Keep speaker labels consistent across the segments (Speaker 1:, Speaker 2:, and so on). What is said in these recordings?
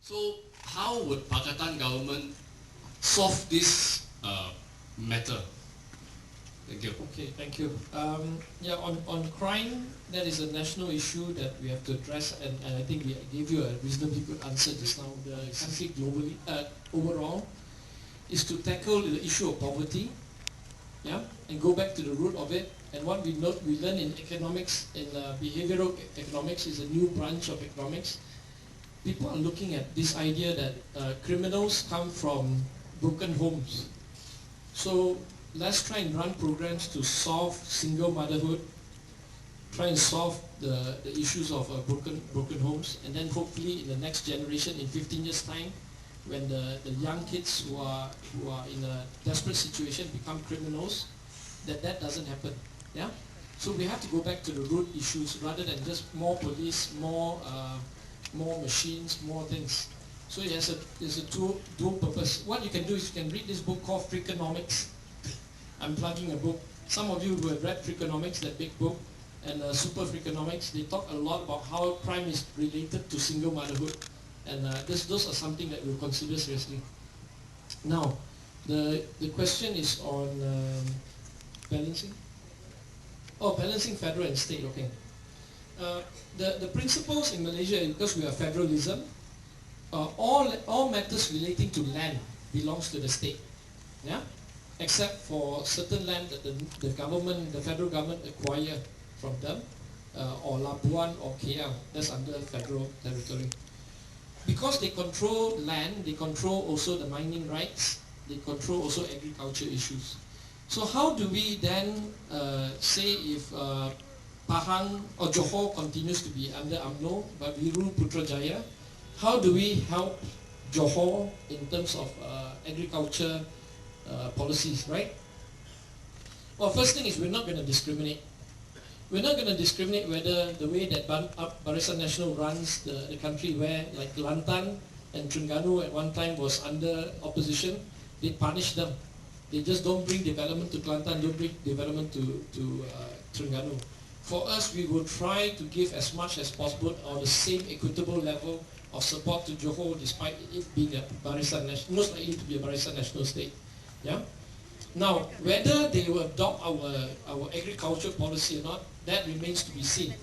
Speaker 1: So how would Pakatan government solve this matter? Thank you.
Speaker 2: Okay, thank you. Yeah, on crime, that is a national issue that we have to address, and I think we gave you a reasonably good answer just now. The country globally, overall, is to tackle the issue of poverty, yeah, and go back to the root of it. And what we learn in economics, in behavioral economics, is a new branch of economics. People are looking at this idea that criminals come from broken homes. So let's try and run programs to solve single motherhood, try and solve the issues of broken homes, and then hopefully in the next generation, in 15 years' time, when the young kids who are in a desperate situation become criminals, that doesn't happen. Yeah? So we have to go back to the root issues rather than just more police, more machines, more things. So it has a dual purpose. What you can do is you can read this book called Freakonomics. I'm plugging a book. Some of you who have read Freakonomics, that big book, and Super Freakonomics, they talk a lot about how crime is related to single motherhood. And those are something that we'll consider seriously. Now, the question is on balancing. Oh, balancing federal and state, okay. The principles in Malaysia, because we are federalism, all matters relating to land belongs to the state, yeah, except for certain land that the federal government acquire from them, or Labuan or KL, that's under federal territory. Because they control land, they control also the mining rights, they control also agriculture issues. So how do we then say if Pahang or Johor continues to be under UMNO, but we rule Putrajaya, how do we help Johor in terms of agriculture policies, right? Well, first thing is we're not going to discriminate. We're not going to discriminate whether the way that Barisan Nasional runs the country, where like Kelantan and Terengganu at one time was under opposition, they punish them. They just don't bring development to Kelantan, don't bring development to Terengganu. For us, we will try to give as much as possible on the same equitable level of support to Johor, despite it being a Barisan Nasional, most likely to be a Barisan Nasional state. Yeah. Now, whether they will adopt our agriculture policy or not, that remains to be seen.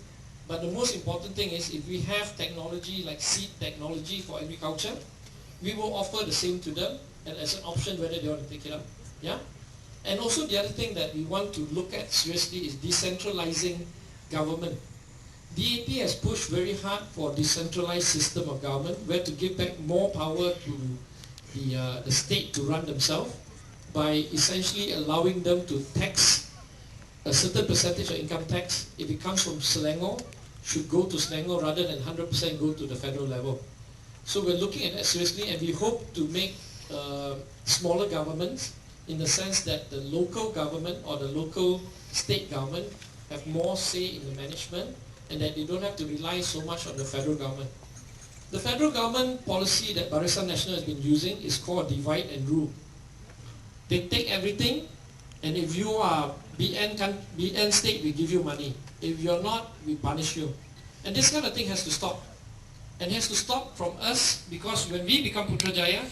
Speaker 2: But the most important thing is, if we have technology like seed technology for agriculture, we will offer the same to them, and as an option whether they want to take it up. Yeah. And also the other thing that we want to look at seriously is decentralizing government. DAP has pushed very hard for a decentralized system of government, where to give back more power to the state to run themselves by essentially allowing them to tax a certain percentage of income tax. If it comes from Selangor, should go to Selangor rather than 100% go to the federal level. So we're looking at that seriously, and we hope to make smaller governments, in the sense that the local government or the local state government have more say in the management, and that they don't have to rely so much on the federal government. The federal government policy that Barisan Nasional has been using is called divide and rule. They take everything, and if you are BN state, we give you money. If you're not, we punish you. And this kind of thing has to stop. And it has to stop from us, because when we become Putrajaya,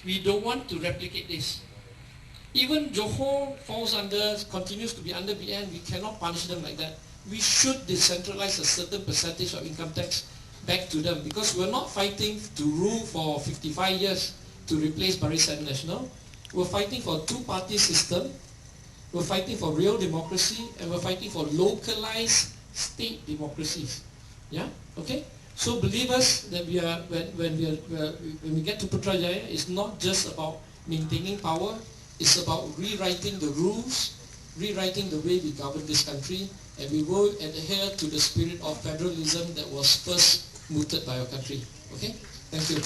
Speaker 2: we don't want to replicate this. Even Johor continues to be under BN, we cannot punish them like that. We should decentralize a certain percentage of income tax back to them, because we're not fighting to rule for 55 years to replace Barisan Nasional. We're fighting for a two-party system, we're fighting for real democracy, and we're fighting for localized state democracies. Yeah? Okay? So believe us that when we get to Putrajaya, it's not just about maintaining power, it's about rewriting the rules, rewriting the way we govern this country, and we will adhere to the spirit of federalism that was first mooted by our country. Okay? Thank you.